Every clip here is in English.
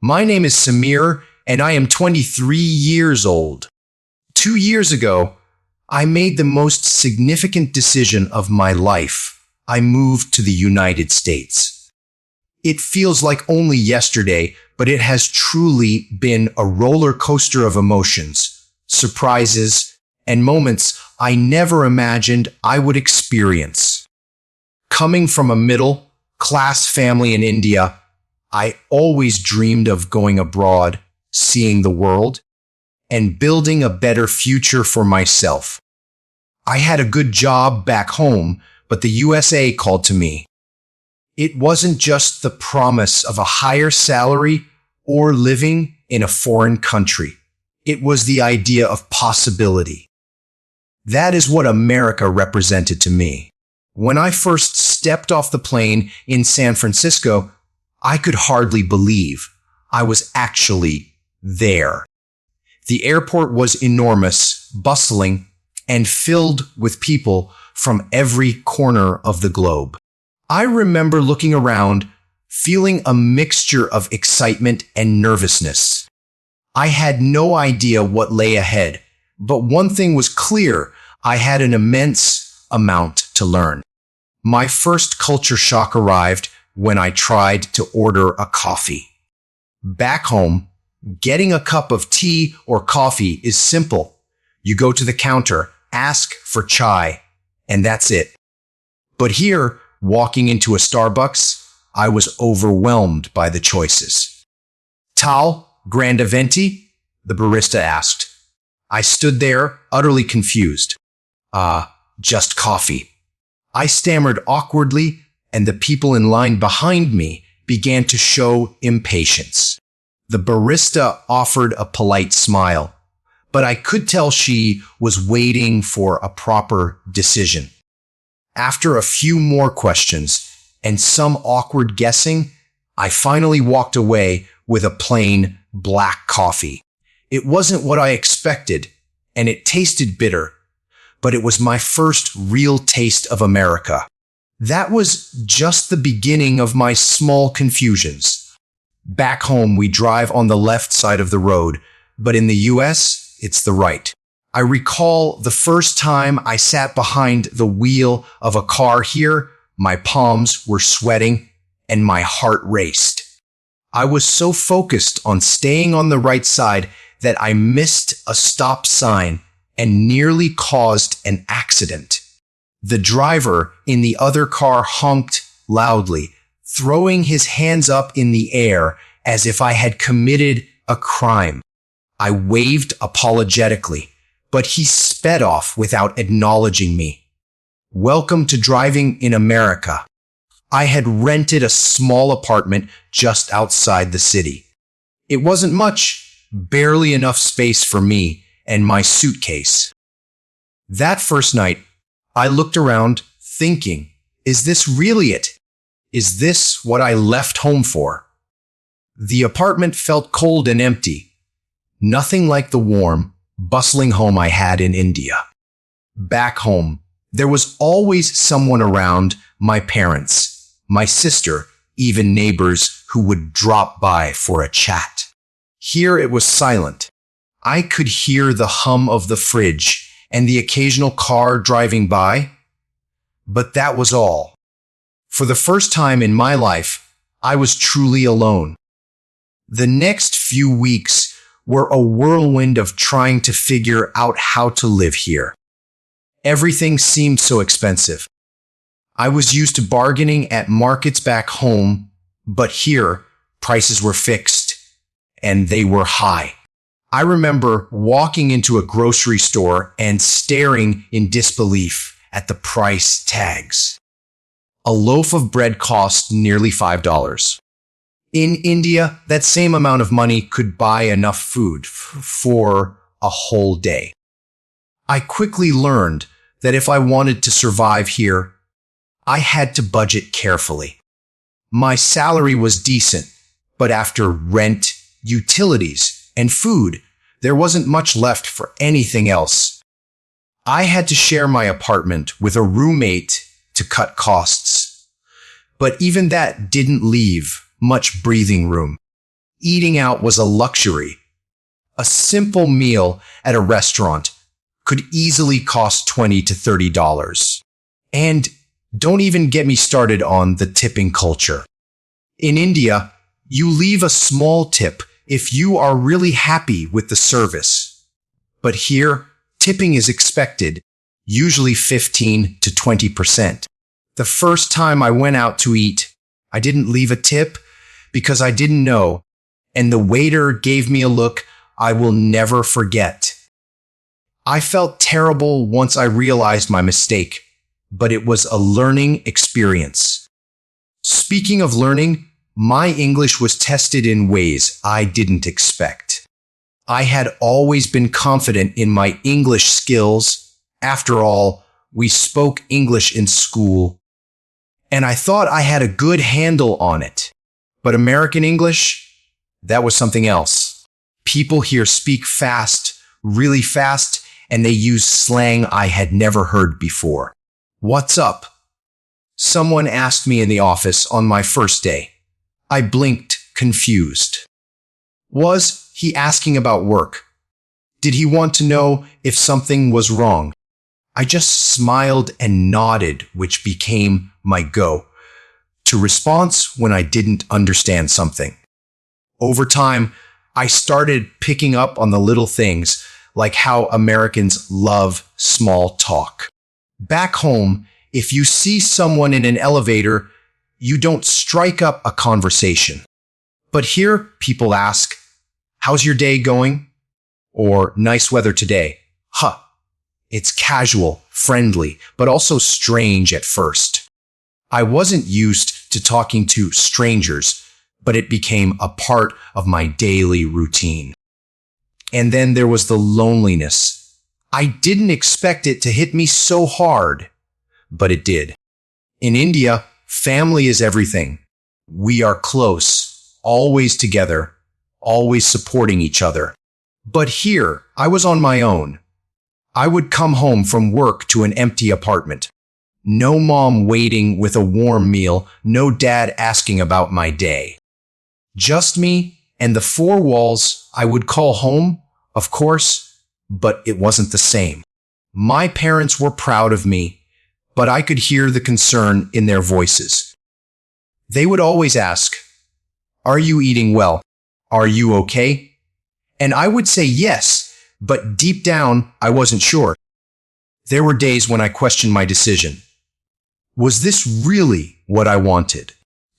My name is Samir, and I am 23 years old. 2 years ago, I made the most significant decision of my life. I moved to the United States. It feels like only yesterday, but it has truly been a roller coaster of emotions, surprises, and moments I never imagined I would experience. Coming from a middle-class family in India, I always dreamed of going abroad, seeing the world, and building a better future for myself. I had a good job back home, but the USA called to me. It wasn't just the promise of a higher salary or living in a foreign country. It was the idea of possibility. That is what America represented to me. When I first stepped off the plane in San Francisco, I could hardly believe I was actually there. The airport was enormous, bustling, and filled with people from every corner of the globe. I remember looking around, feeling a mixture of excitement and nervousness. I had no idea what lay ahead, but one thing was clear: I had an immense amount to learn. My first culture shock arrived when I tried to order a coffee. Back home, getting a cup of tea or coffee is simple. You go to the counter, ask for chai, and that's it. But here, walking into a Starbucks, I was overwhelmed by the choices. Tal, grande venti? The barista asked. I stood there, utterly confused. Just coffee. I stammered awkwardly, and the people in line behind me began to show impatience. The barista offered a polite smile, but I could tell she was waiting for a proper decision. After a few more questions and some awkward guessing, I finally walked away with a plain black coffee. It wasn't what I expected, and it tasted bitter, but it was my first real taste of America. That was just the beginning of my small confusions. Back home, we drive on the left side of the road, but in the US, it's the right. I recall the first time I sat behind the wheel of a car here, my palms were sweating and my heart raced. I was so focused on staying on the right side that I missed a stop sign and nearly caused an accident. The driver in the other car honked loudly, throwing his hands up in the air as if I had committed a crime. I waved apologetically, but he sped off without acknowledging me. Welcome to driving in America. I had rented a small apartment just outside the city. It wasn't much, barely enough space for me and my suitcase. That first night, I looked around, thinking, is this really it? Is this what I left home for? The apartment felt cold and empty, nothing like the warm, bustling home I had in India. Back home, there was always someone around: my parents, my sister, even neighbors who would drop by for a chat. Here it was silent. I could hear the hum of the fridge and the occasional car driving by, but that was all. For the first time in my life, I was truly alone. The next few weeks were a whirlwind of trying to figure out how to live here. Everything seemed so expensive. I was used to bargaining at markets back home, but here, prices were fixed, and they were high. I remember walking into a grocery store and staring in disbelief at the price tags. A loaf of bread cost nearly $5. In India, that same amount of money could buy enough food for a whole day. I quickly learned that if I wanted to survive here, I had to budget carefully. My salary was decent, but after rent, utilities, and food, there wasn't much left for anything else. I had to share my apartment with a roommate to cut costs. But even that didn't leave much breathing room. Eating out was a luxury. A simple meal at a restaurant could easily cost $20 to $30. And don't even get me started on the tipping culture. In India, you leave a small tip if you are really happy with the service. But here, tipping is expected, usually 15 to 20%. The first time I went out to eat, I didn't leave a tip because I didn't know, and the waiter gave me a look I will never forget. I felt terrible once I realized my mistake, but it was a learning experience. Speaking of learning, my English was tested in ways I didn't expect. I had always been confident in my English skills. After all, we spoke English in school, and I thought I had a good handle on it. But American English, that was something else. People here speak fast, really fast, and they use slang I had never heard before. What's up? Someone asked me in the office on my first day. I blinked, confused. Was he asking about work? Did he want to know if something was wrong? I just smiled and nodded, which became my go-to response when I didn't understand something. Over time, I started picking up on the little things, like how Americans love small talk. Back home, if you see someone in an elevator, you don't strike up a conversation. But here, people ask, "How's your day going?" Or "Nice weather today." Huh. It's casual, friendly, but also strange at first. I wasn't used to talking to strangers, but it became a part of my daily routine. And then there was the loneliness. I didn't expect it to hit me so hard, but it did. In India, family is everything. We are close, always together, always supporting each other. But here, I was on my own. I would come home from work to an empty apartment. No mom waiting with a warm meal, no dad asking about my day. Just me and the four walls I would call home, of course, but it wasn't the same. My parents were proud of me, but I could hear the concern in their voices. They would always ask, "Are you eating well? Are you okay?" And I would say yes, but deep down, I wasn't sure. There were days when I questioned my decision. Was this really what I wanted?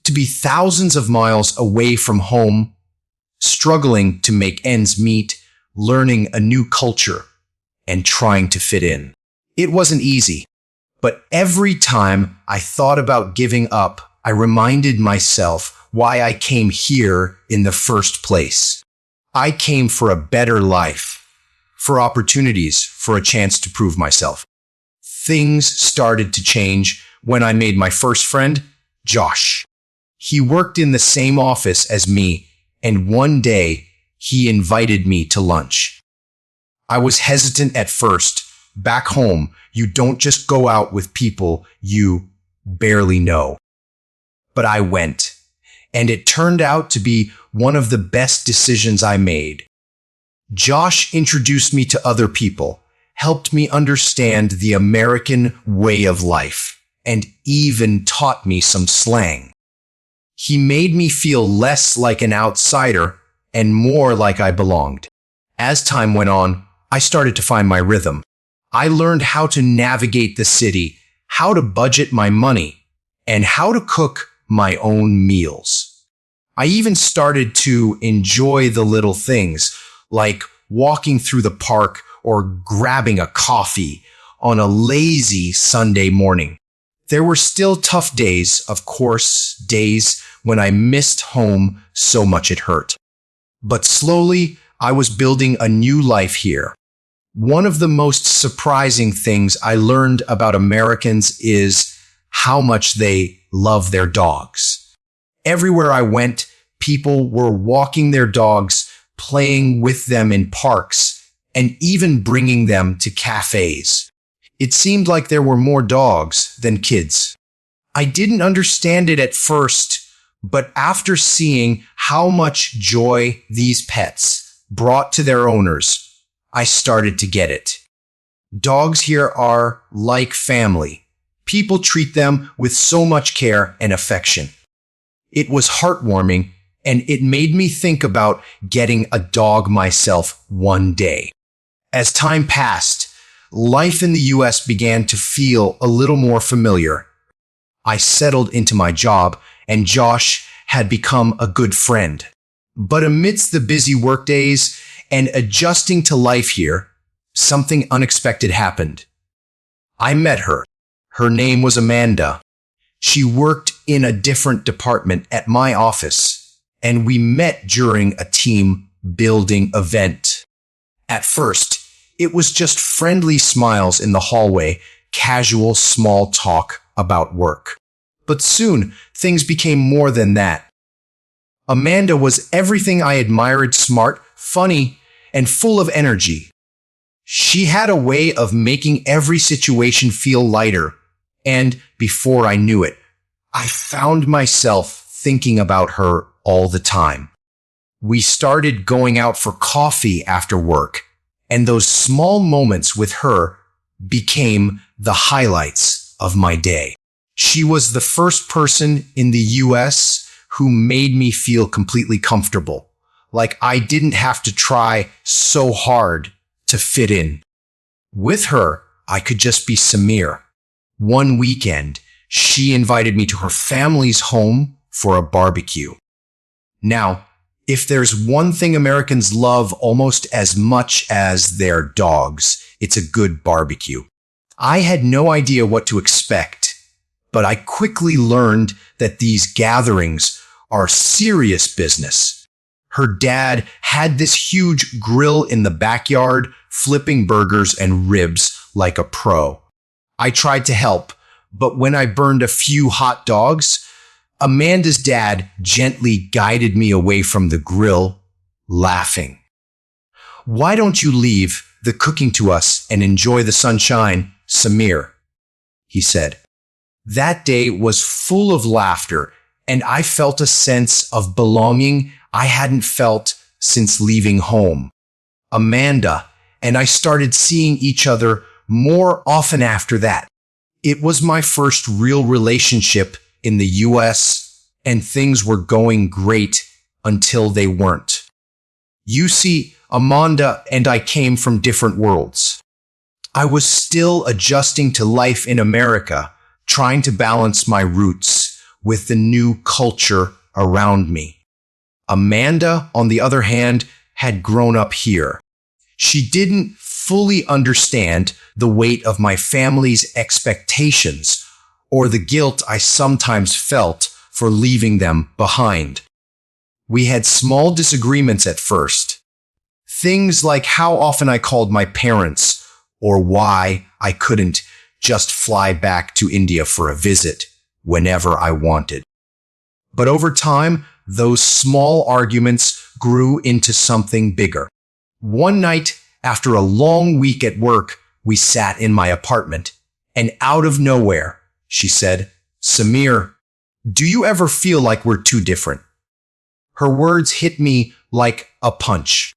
To be thousands of miles away from home, struggling to make ends meet, learning a new culture, and trying to fit in. It wasn't easy, but every time I thought about giving up, I reminded myself why I came here in the first place. I came for a better life, for opportunities, for a chance to prove myself. Things started to change when I made my first friend, Josh. He worked in the same office as me, and one day he invited me to lunch. I was hesitant at first. Back home, you don't just go out with people you barely know. But I went, and it turned out to be one of the best decisions I made. Josh introduced me to other people, helped me understand the American way of life, and even taught me some slang. He made me feel less like an outsider and more like I belonged. As time went on, I started to find my rhythm. I learned how to navigate the city, how to budget my money, and how to cook my own meals. I even started to enjoy the little things, like walking through the park or grabbing a coffee on a lazy Sunday morning. There were still tough days, of course, days when I missed home so much it hurt. But slowly, I was building a new life here. One of the most surprising things I learned about Americans is how much they love their dogs. Everywhere I went, people were walking their dogs, playing with them in parks, and even bringing them to cafes. It seemed like there were more dogs than kids. I didn't understand it at first, But after seeing how much joy these pets brought to their owners, I started to get it. Dogs here are like family. People treat them with so much care and affection. It was heartwarming, and it made me think about getting a dog myself one day. As time passed, life in the US began to feel a little more familiar. I settled into my job, and Josh had become a good friend. But amidst the busy workdays and adjusting to life here, something unexpected happened. I met her. Her name was Amanda. She worked in a different department at my office, and we met during a team building event. At first, it was just friendly smiles in the hallway, casual small talk about work. But soon, things became more than that. Amanda was everything I admired: smart, funny, and full of energy. She had a way of making every situation feel lighter, and before I knew it, I found myself thinking about her all the time. We started going out for coffee after work, and those small moments with her became the highlights of my day. She was the first person in the US who made me feel completely comfortable, like I didn't have to try so hard to fit in. With her, I could just be Samir. One weekend, she invited me to her family's home for a barbecue. Now, if there's one thing Americans love almost as much as their dogs, it's a good barbecue. I had no idea what to expect, but I quickly learned that these gatherings are serious business. Her dad had this huge grill in the backyard, flipping burgers and ribs like a pro. I tried to help, but when I burned a few hot dogs, Amanda's dad gently guided me away from the grill, laughing. "Why don't you leave the cooking to us and enjoy the sunshine, Samir?" he said. That day was full of laughter, and I felt a sense of belonging I hadn't felt since leaving home. Amanda and I started seeing each other more often after that. It was my first real relationship in the US, and things were going great until they weren't. You see, Amanda and I came from different worlds. I was still adjusting to life in America, trying to balance my roots with the new culture around me. Amanda, on the other hand, had grown up here. She didn't fully understand the weight of my family's expectations or the guilt I sometimes felt for leaving them behind. We had small disagreements at first. Things like how often I called my parents or why I couldn't just fly back to India for a visit whenever I wanted. But over time, those small arguments grew into something bigger. One night, after a long week at work, we sat in my apartment, and out of nowhere, she said, "Samir, do you ever feel like we're too different?" Her words hit me like a punch.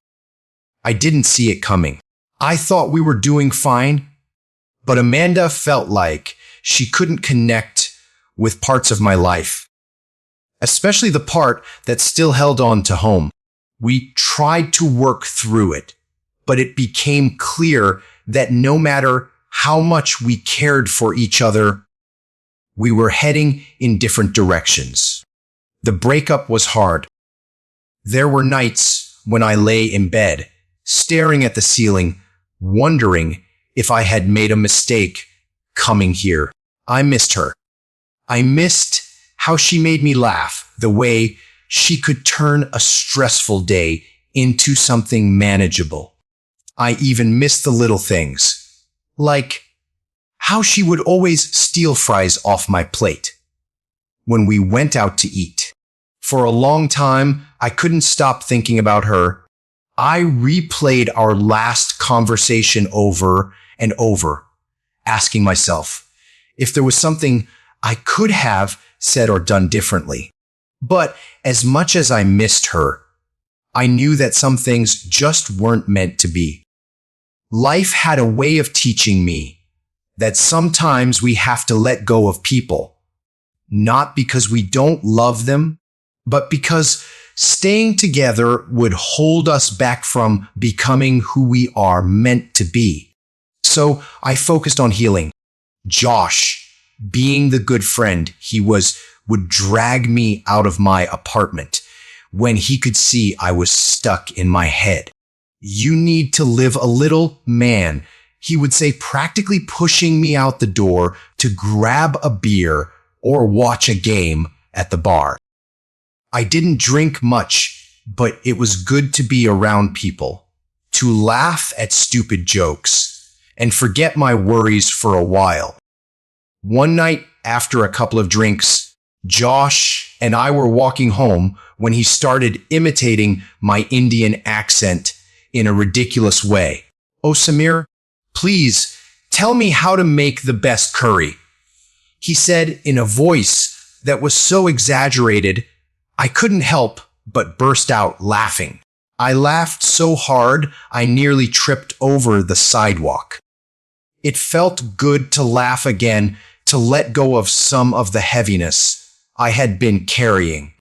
I didn't see it coming. I thought we were doing fine, but Amanda felt like she couldn't connect with parts of my life, especially the part that still held on to home. We tried to work through it, but it became clear that no matter how much we cared for each other, we were heading in different directions. The breakup was hard. There were nights when I lay in bed, staring at the ceiling, wondering if I had made a mistake coming here. I missed her. I missed how she made me laugh, the way she could turn a stressful day into something manageable. I even missed the little things, like how she would always steal fries off my plate when we went out to eat. For a long time, I couldn't stop thinking about her. I replayed our last conversation over and over, asking myself if there was something I could have said or done differently. But as much as I missed her, I knew that some things just weren't meant to be. Life had a way of teaching me that sometimes we have to let go of people, not because we don't love them, but because staying together would hold us back from becoming who we are meant to be. So I focused on healing. Josh, being the good friend he was, would drag me out of my apartment when he could see I was stuck in my head. "You need to live a little, man," he would say, practically pushing me out the door to grab a beer or watch a game at the bar. I didn't drink much, but it was good to be around people, to laugh at stupid jokes, and forget my worries for a while. One night, after a couple of drinks, Josh and I were walking home when he started imitating my Indian accent in a ridiculous way. "Oh, Samir, please tell me how to make the best curry," he said in a voice that was so exaggerated, I couldn't help but burst out laughing. I laughed so hard I nearly tripped over the sidewalk. It felt good to laugh again, to let go of some of the heaviness I had been carrying.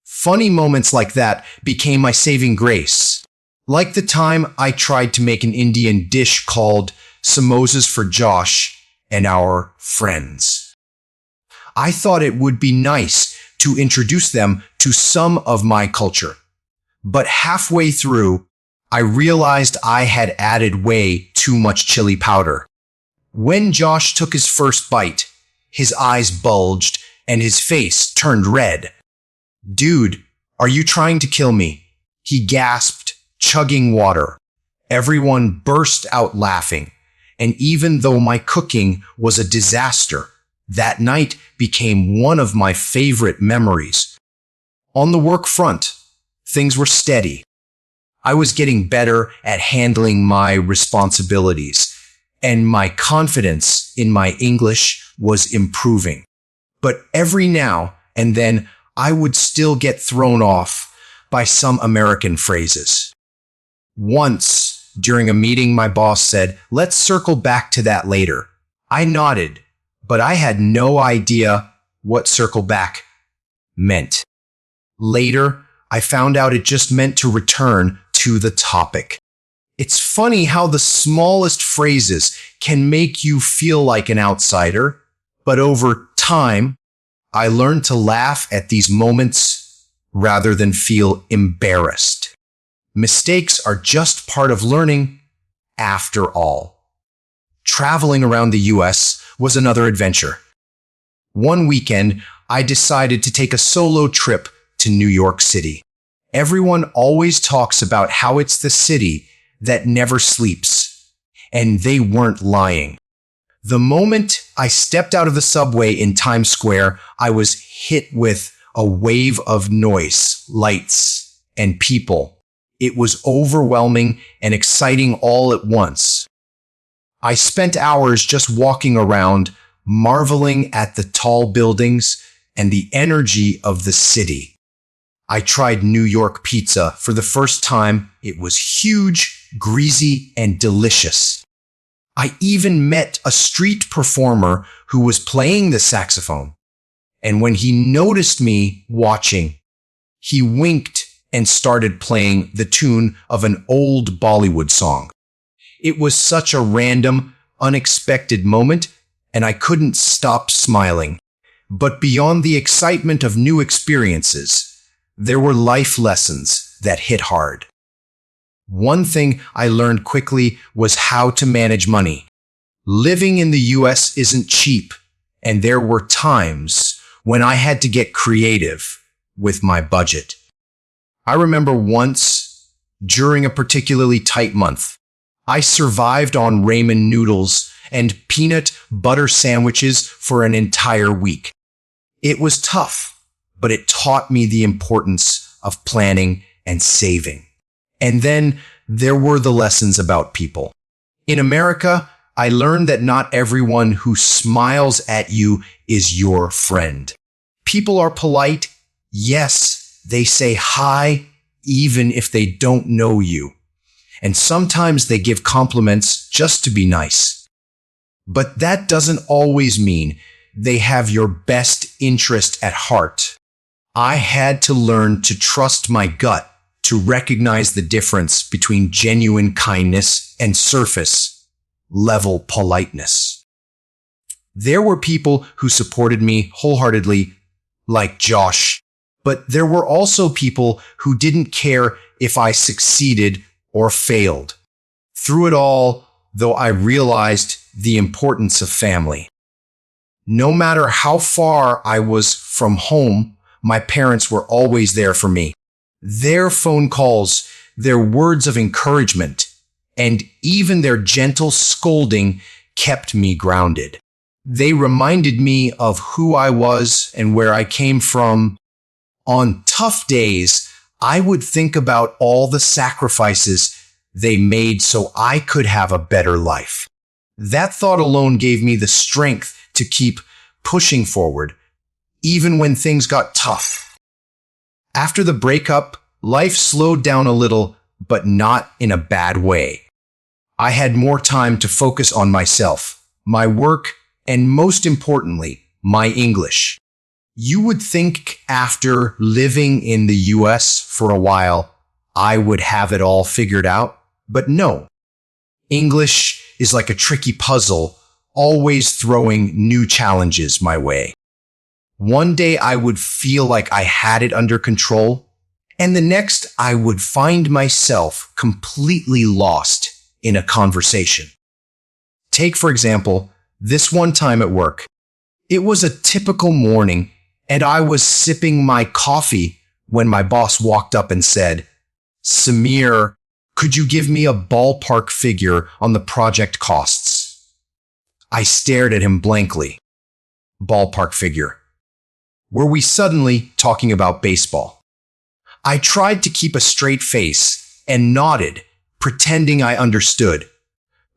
Funny moments like that became my saving grace. Like the time I tried to make an Indian dish called samosas for Josh and our friends. I thought it would be nice to introduce them to some of my culture. But halfway through, I realized I had added way too much chili powder. When Josh took his first bite, his eyes bulged and his face turned red. "Dude, are you trying to kill me?" he gasped, chugging water. Everyone burst out laughing, and even though my cooking was a disaster, that night became one of my favorite memories. On the work front, things were steady. I was getting better at handling my responsibilities, and my confidence in my English was improving. But every now and then, I would still get thrown off by some American phrases. Once, during a meeting, my boss said, "Let's circle back to that later." I nodded, but I had no idea what circle back meant. Later, I found out it just meant to return to the topic. It's funny how the smallest phrases can make you feel like an outsider, but over time, I learned to laugh at these moments rather than feel embarrassed. Mistakes are just part of learning, after all. Traveling around the US was another adventure. One weekend, I decided to take a solo trip to New York City. Everyone always talks about how it's the city that never sleeps, and they weren't lying. The moment I stepped out of the subway in Times Square, I was hit with a wave of noise, lights, and people. It was overwhelming and exciting all at once. I spent hours just walking around, marveling at the tall buildings and the energy of the city. I tried New York pizza for the first time. It was huge, greasy, and delicious. I even met a street performer who was playing the saxophone. And when he noticed me watching, he winked and started playing the tune of an old Bollywood song. It was such a random, unexpected moment, and I couldn't stop smiling. But beyond the excitement of new experiences, there were life lessons that hit hard. One thing I learned quickly was how to manage money. Living in the US isn't cheap, and there were times when I had to get creative with my budget. I remember once, during a particularly tight month, I survived on ramen noodles and peanut butter sandwiches for an entire week. It was tough, but it taught me the importance of planning and saving. And then there were the lessons about people. In America, I learned that not everyone who smiles at you is your friend. People are polite, Yes, they say hi even if they don't know you. And sometimes they give compliments just to be nice. But that doesn't always mean they have your best interest at heart. I had to learn to trust my gut to recognize the difference between genuine kindness and surface level politeness. There were people who supported me wholeheartedly, like Josh, but there were also people who didn't care if I succeeded or failed. Through it all, though, I realized the importance of family. No matter how far I was from home, my parents were always there for me. Their phone calls, their words of encouragement, and even their gentle scolding kept me grounded. They reminded me of who I was and where I came from. On tough days, I would think about all the sacrifices they made so I could have a better life. That thought alone gave me the strength to keep pushing forward, even when things got tough. After the breakup, life slowed down a little, but not in a bad way. I had more time to focus on myself, my work, and most importantly, my English. You would think after living in the US for a while, I would have it all figured out, but no. English is like a tricky puzzle, always throwing new challenges my way. One day I would feel like I had it under control, and the next I would find myself completely lost in a conversation. Take, for example, this one time at work. It was a typical morning, and I was sipping my coffee when my boss walked up and said, "Samir, could you give me a ballpark figure on the project costs?" I stared at him blankly. Ballpark figure. Were we suddenly talking about baseball? I tried to keep a straight face and nodded, pretending I understood.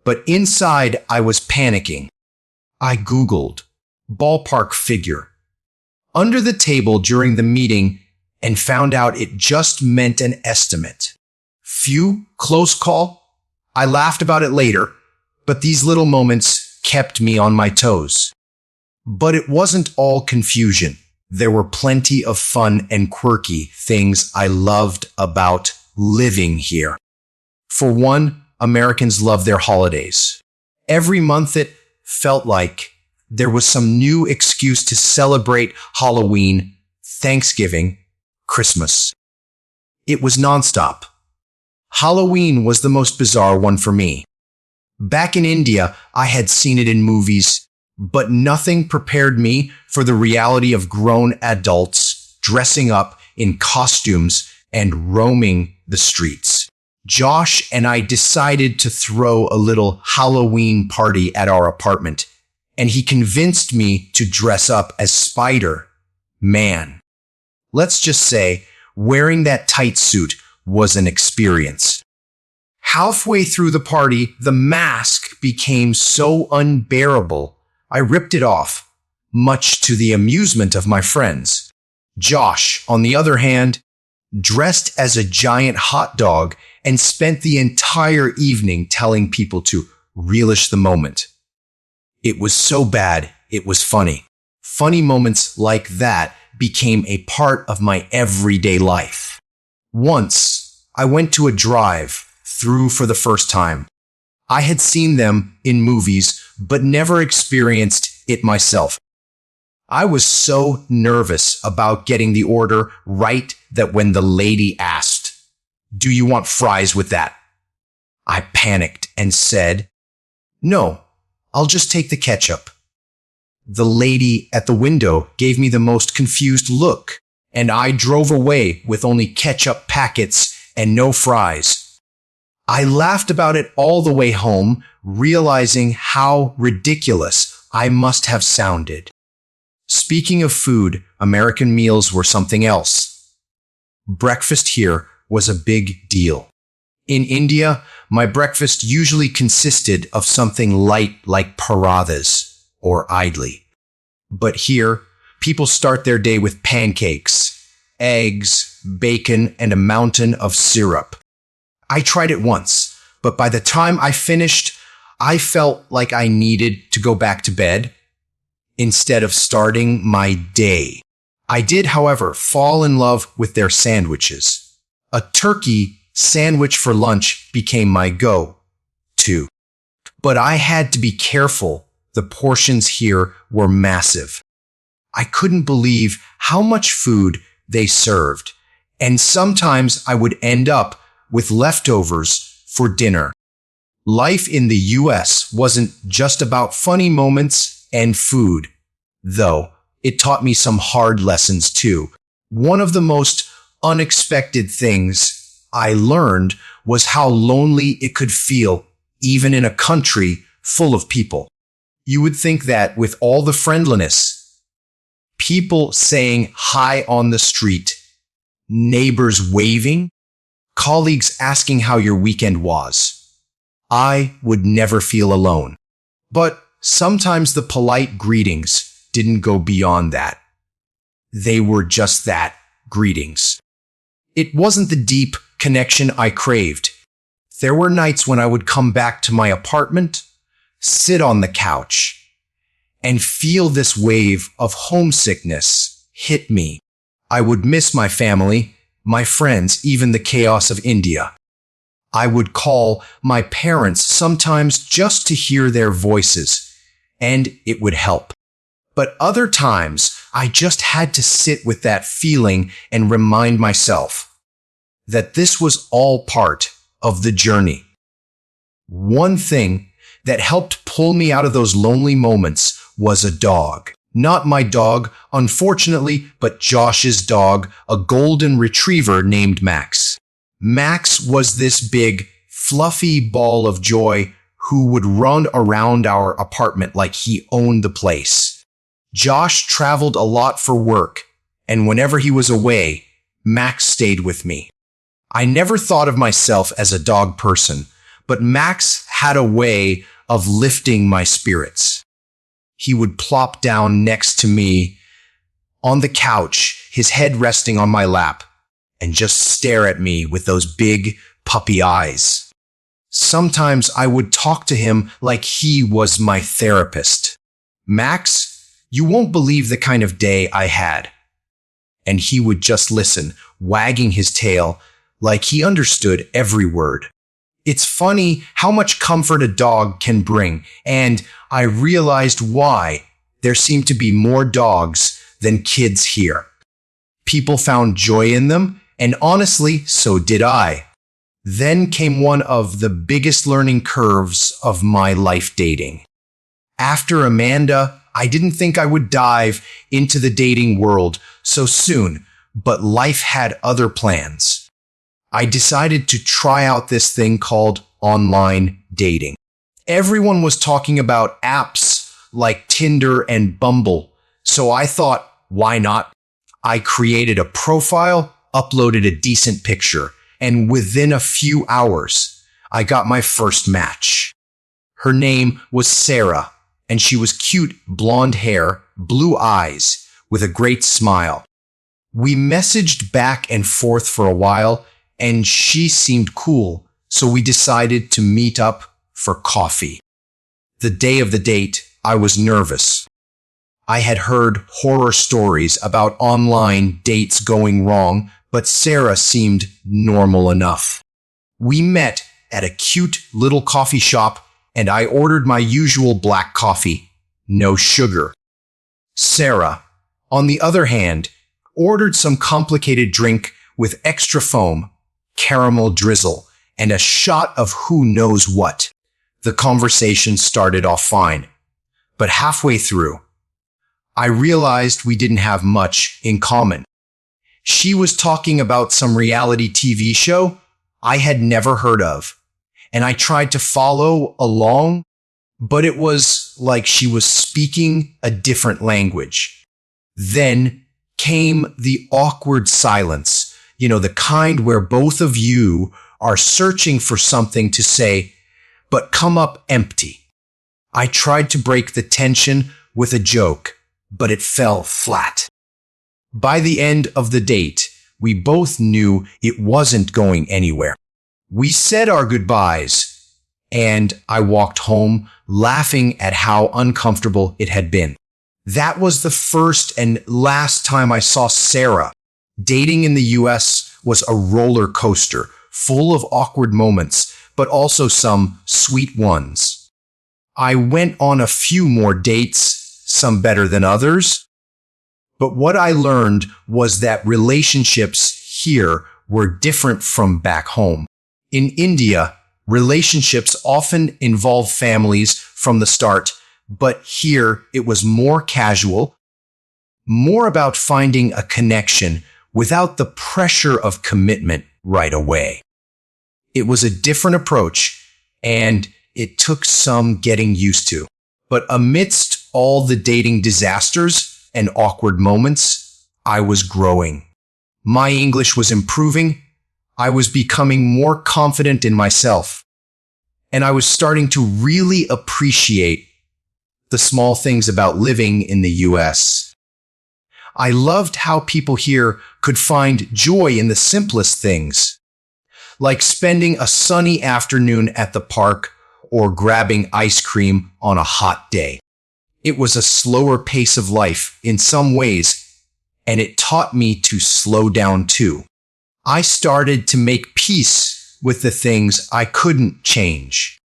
But inside, I was panicking. I Googled ballpark figure under the table during the meeting and found out it just meant an estimate. Phew, close call. I laughed about it later, but these little moments kept me on my toes. But it wasn't all confusion. There were plenty of fun and quirky things I loved about living here. For one, Americans love their holidays. Every month it felt like there was some new excuse to celebrate Halloween, Thanksgiving, Christmas. It was nonstop. Halloween was the most bizarre one for me. Back in India, I had seen it in movies, but nothing prepared me for the reality of grown adults dressing up in costumes and roaming the streets. Josh and I decided to throw a little Halloween party at our apartment, and he convinced me to dress up as Spider-Man. Let's just say, wearing that tight suit was an experience. Halfway through the party, the mask became so unbearable, I ripped it off, much to the amusement of my friends. Josh, on the other hand, dressed as a giant hot dog and spent the entire evening telling people to relish the moment. It was so bad, it was funny. Funny moments like that became a part of my everyday life. Once, I went to a drive-through for the first time. I had seen them in movies, but never experienced it myself. I was so nervous about getting the order right that when the lady asked, "Do you want fries with that?" I panicked and said, "No, I'll just take the ketchup." The lady at the window gave me the most confused look, and I drove away with only ketchup packets and no fries. I laughed about it all the way home, realizing how ridiculous I must have sounded. Speaking of food, American meals were something else. Breakfast here was a big deal. In India, my breakfast usually consisted of something light like parathas or idli. But here, people start their day with pancakes eggs, bacon, and a mountain of syrup. I tried it once, but by the time I finished, I felt like I needed to go back to bed instead of starting my day. I did, however, fall in love with their sandwiches. A turkey sandwich for lunch became my go-to. But I had to be careful. The portions here were massive. I couldn't believe how much food they served, and sometimes I would end up with leftovers for dinner. Life in the US wasn't just about funny moments and food, though it taught me some hard lessons too. One of the most unexpected things I learned was how lonely it could feel, even in a country full of people. You would think that with all the friendliness, people saying hi on the street, neighbors waving, colleagues asking how your weekend was, I would never feel alone. But sometimes the polite greetings didn't go beyond that. They were just that, greetings. It wasn't the deep connection I craved. There were nights when I would come back to my apartment, sit on the couch, and feel this wave of homesickness hit me. I would miss my family, my friends, even the chaos of India. I would call my parents sometimes just to hear their voices, and it would help. But other times, I just had to sit with that feeling and remind myself that this was all part of the journey. One thing that helped pull me out of those lonely moments was a dog. Not my dog, unfortunately, but Josh's dog, a golden retriever named Max. Max was this big, fluffy ball of joy who would run around our apartment like he owned the place. Josh traveled a lot for work, and whenever he was away, Max stayed with me. I never thought of myself as a dog person, but Max had a way of lifting my spirits. He would plop down next to me on the couch, his head resting on my lap, and just stare at me with those big puppy eyes. Sometimes I would talk to him like he was my therapist. Max, you won't believe the kind of day I had. And he would just listen, wagging his tail like he understood every word. It's funny how much comfort a dog can bring, and I realized why there seemed to be more dogs than kids here. People found joy in them, and honestly, so did I. Then came one of the biggest learning curves of my life dating. After Amanda, I didn't think I would dive into the dating world so soon, but life had other plans. I decided to try out this thing called online dating. Everyone was talking about apps like Tinder and Bumble, so I thought, why not? I created a profile, uploaded a decent picture, and within a few hours, I got my first match. Her name was Sarah, and she was cute, blonde hair, blue eyes, with a great smile. We messaged back and forth for a while, and she seemed cool, so we decided to meet up for coffee. The day of the date, I was nervous. I had heard horror stories about online dates going wrong, but Sarah seemed normal enough. We met at a cute little coffee shop, and I ordered my usual black coffee, no sugar. Sarah, on the other hand, ordered some complicated drink with extra foam, caramel drizzle, and a shot of who knows what. The conversation started off fine, but halfway through, I realized we didn't have much in common. She was talking about some reality TV show I had never heard of, and I tried to follow along, but it was like she was speaking a different language. Then came the awkward silence, the kind where both of you are searching for something to say, but come up empty. I tried to break the tension with a joke, but it fell flat. By the end of the date, we both knew it wasn't going anywhere. We said our goodbyes, and I walked home laughing at how uncomfortable it had been. That was the first and last time I saw Sarah. Dating in the US was a roller coaster, full of awkward moments, but also some sweet ones. I went on a few more dates, some better than others. But what I learned was that relationships here were different from back home. In India, relationships often involve families from the start, but here it was more casual, more about finding a connection without the pressure of commitment right away. It was a different approach, and it took some getting used to. But amidst all the dating disasters and awkward moments, I was growing. My English was improving. I was becoming more confident in myself. And I was starting to really appreciate the small things about living in the US. I loved how people here could find joy in the simplest things, like spending a sunny afternoon at the park or grabbing ice cream on a hot day. It was a slower pace of life in some ways, and it taught me to slow down too. I started to make peace with the things I couldn't change.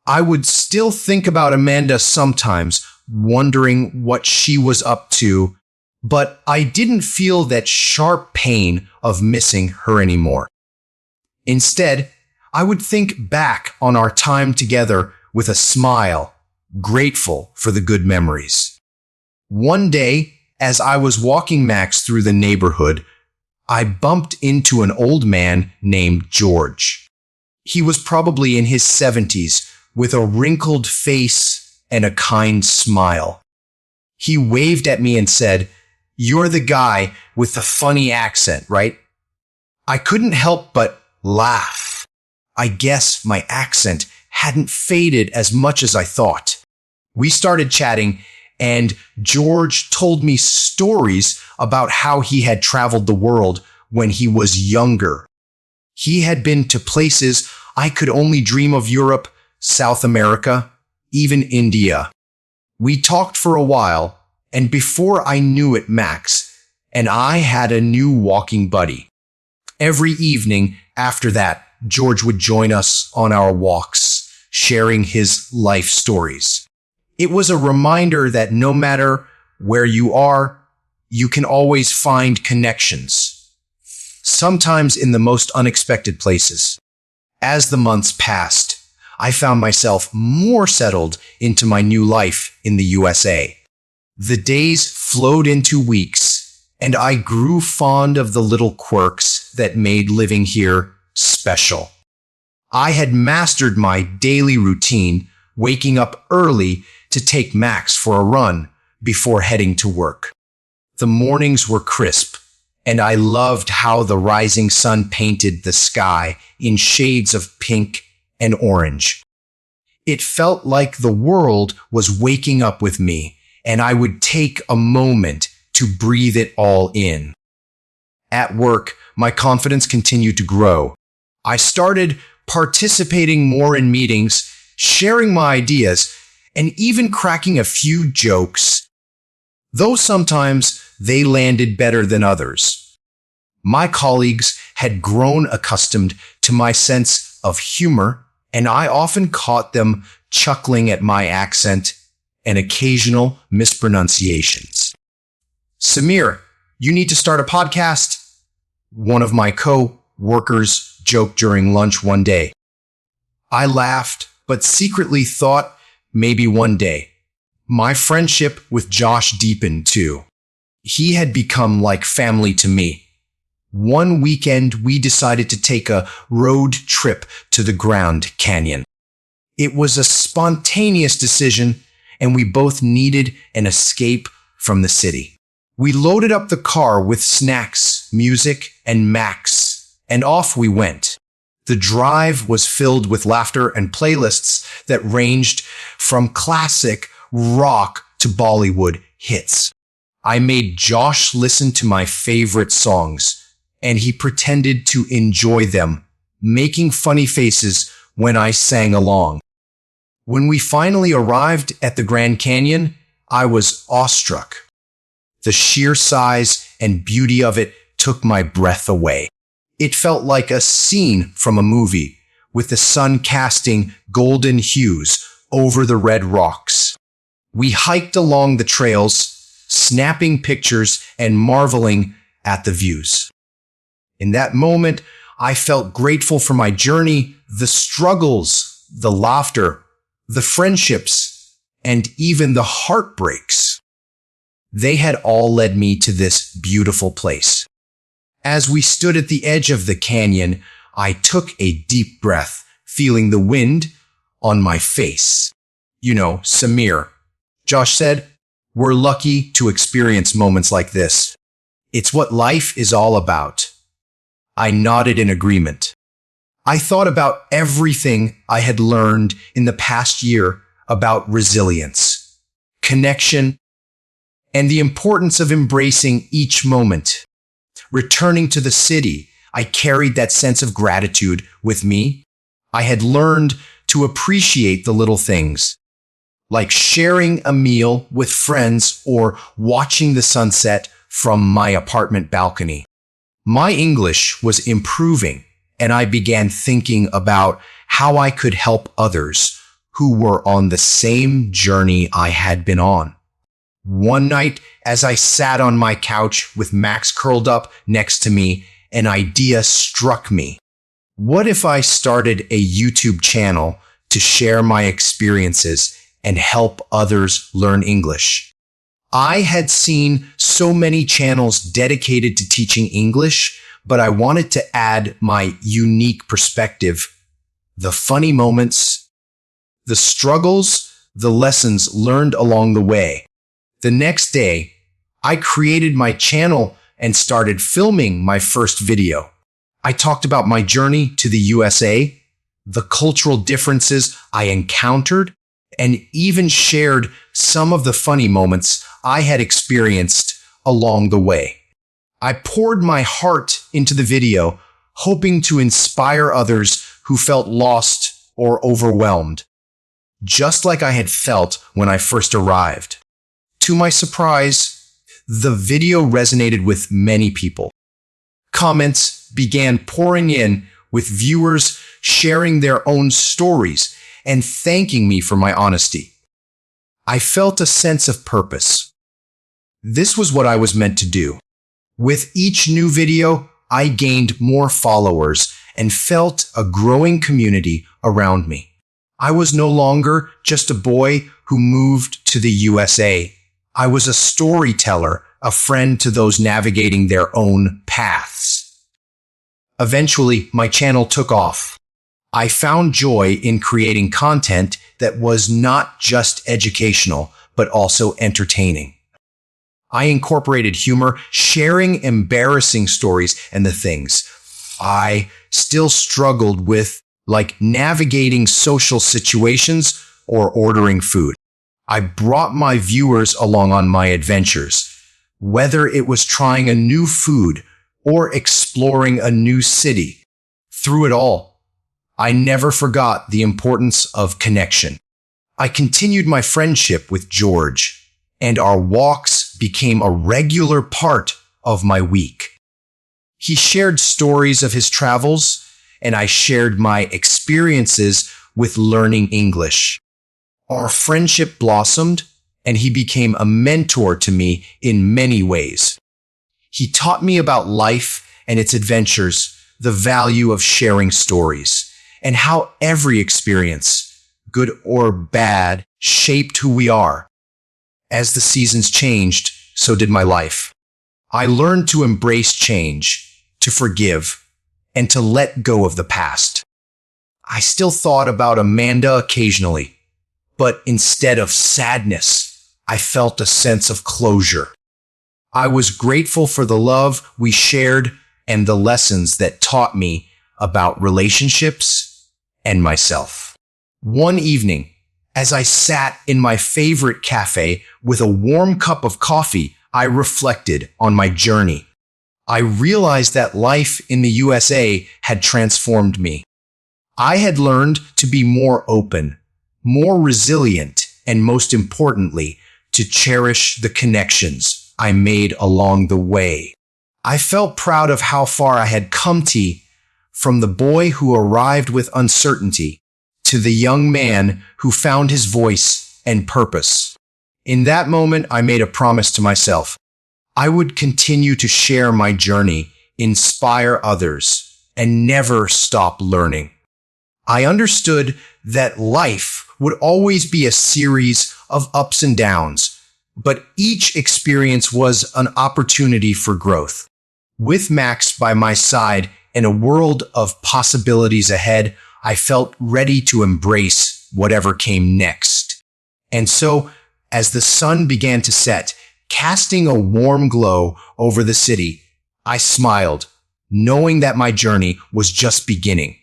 I would still think about Amanda sometimes, wondering what she was up to, but I didn't feel that sharp pain of missing her anymore. Instead, I would think back on our time together with a smile, grateful for the good memories. One day, as I was walking Max through the neighborhood, I bumped into an old man named George. He was probably in his 70s, with a wrinkled face and a kind smile. He waved at me and said, "You're the guy with the funny accent, right?" I couldn't help but laugh. I guess my accent hadn't faded as much as I thought. We started chatting, and George told me stories about how he had traveled the world when he was younger. He had been to places I could only dream of: Europe, South America, even India. We talked for a while, and before I knew it, Max and I had a new walking buddy. Every evening after that, George would join us on our walks, sharing his life stories. It was a reminder that no matter where you are, you can always find connections, sometimes in the most unexpected places. As the months passed, I found myself more settled into my new life in the USA. The days flowed into weeks, and I grew fond of the little quirks that made living here special. I had mastered my daily routine, waking up early to take Max for a run before heading to work. The mornings were crisp, and I loved how the rising sun painted the sky in shades of pink and orange. It felt like the world was waking up with me, and I would take a moment to breathe it all in. At work, my confidence continued to grow. I started participating more in meetings, sharing my ideas, and even cracking a few jokes, though sometimes they landed better than others. My colleagues had grown accustomed to my sense of humor, and I often caught them chuckling at my accent and occasional mispronunciations. "Samir, you need to start a podcast," one of my co-workers joked during lunch one day. I laughed, but secretly thought maybe one day. My friendship with Josh deepened too. He had become like family to me. One weekend, we decided to take a road trip to the Grand Canyon. It was a spontaneous decision, and we both needed an escape from the city. We loaded up the car with snacks, music, and Max, and off we went. The drive was filled with laughter and playlists that ranged from classic rock to Bollywood hits. I made Josh listen to my favorite songs, and he pretended to enjoy them, making funny faces when I sang along. When we finally arrived at the Grand Canyon, I was awestruck. The sheer size and beauty of it took my breath away. It felt like a scene from a movie, with the sun casting golden hues over the red rocks. We hiked along the trails, snapping pictures and marveling at the views. In that moment, I felt grateful for my journey, the struggles, the laughter, the friendships, and even the heartbreaks. They had all led me to this beautiful place. As we stood at the edge of the canyon, I took a deep breath, feeling the wind on my face. You know, Samir, Josh said, we're lucky to experience moments like this. It's what life is all about. I nodded in agreement. I thought about everything I had learned in the past year about resilience, connection, and the importance of embracing each moment. Returning to the city, I carried that sense of gratitude with me. I had learned to appreciate the little things, like sharing a meal with friends or watching the sunset from my apartment balcony. My English was improving, and I began thinking about how I could help others who were on the same journey I had been on. One night, as I sat on my couch with Max curled up next to me, an idea struck me. What if I started a YouTube channel to share my experiences and help others learn English? I had seen so many channels dedicated to teaching English, but I wanted to add my unique perspective, the funny moments, the struggles, the lessons learned along the way. The next day, I created my channel and started filming my first video. I talked about my journey to the USA, the cultural differences I encountered, and even shared some of the funny moments I had experienced along the way. I poured my heart into the video, hoping to inspire others who felt lost or overwhelmed, just like I had felt when I first arrived. To my surprise, the video resonated with many people. Comments began pouring in, with viewers sharing their own stories and thanking me for my honesty. I felt a sense of purpose. This was what I was meant to do. With each new video, I gained more followers and felt a growing community around me. I was no longer just a boy who moved to the USA. I was a storyteller, a friend to those navigating their own paths. Eventually, my channel took off. I found joy in creating content that was not just educational, but also entertaining. I incorporated humor, sharing embarrassing stories and the things I still struggled with, like navigating social situations or ordering food. I brought my viewers along on my adventures, whether it was trying a new food or exploring a new city. Through it all, I never forgot the importance of connection. I continued my friendship with George, and our walks became a regular part of my week. He shared stories of his travels, and I shared my experiences with learning English. Our friendship blossomed, and he became a mentor to me in many ways. He taught me about life and its adventures, the value of sharing stories, and how every experience, good or bad, shaped who we are. As the seasons changed, so did my life. I learned to embrace change, to forgive, and to let go of the past. I still thought about Amanda occasionally, but instead of sadness, I felt a sense of closure. I was grateful for the love we shared and the lessons that taught me about relationships and myself. One evening, as I sat in my favorite cafe with a warm cup of coffee, I reflected on my journey. I realized that life in the USA had transformed me. I had learned to be more open, more resilient, and most importantly, to cherish the connections I made along the way. I felt proud of how far I had come from the boy who arrived with uncertainty to the young man who found his voice and purpose. In that moment, I made a promise to myself. I would continue to share my journey, inspire others, and never stop learning. I understood that life would always be a series of ups and downs, but each experience was an opportunity for growth. With Max by my side and a world of possibilities ahead, I felt ready to embrace whatever came next. And so, as the sun began to set, casting a warm glow over the city, I smiled, knowing that my journey was just beginning.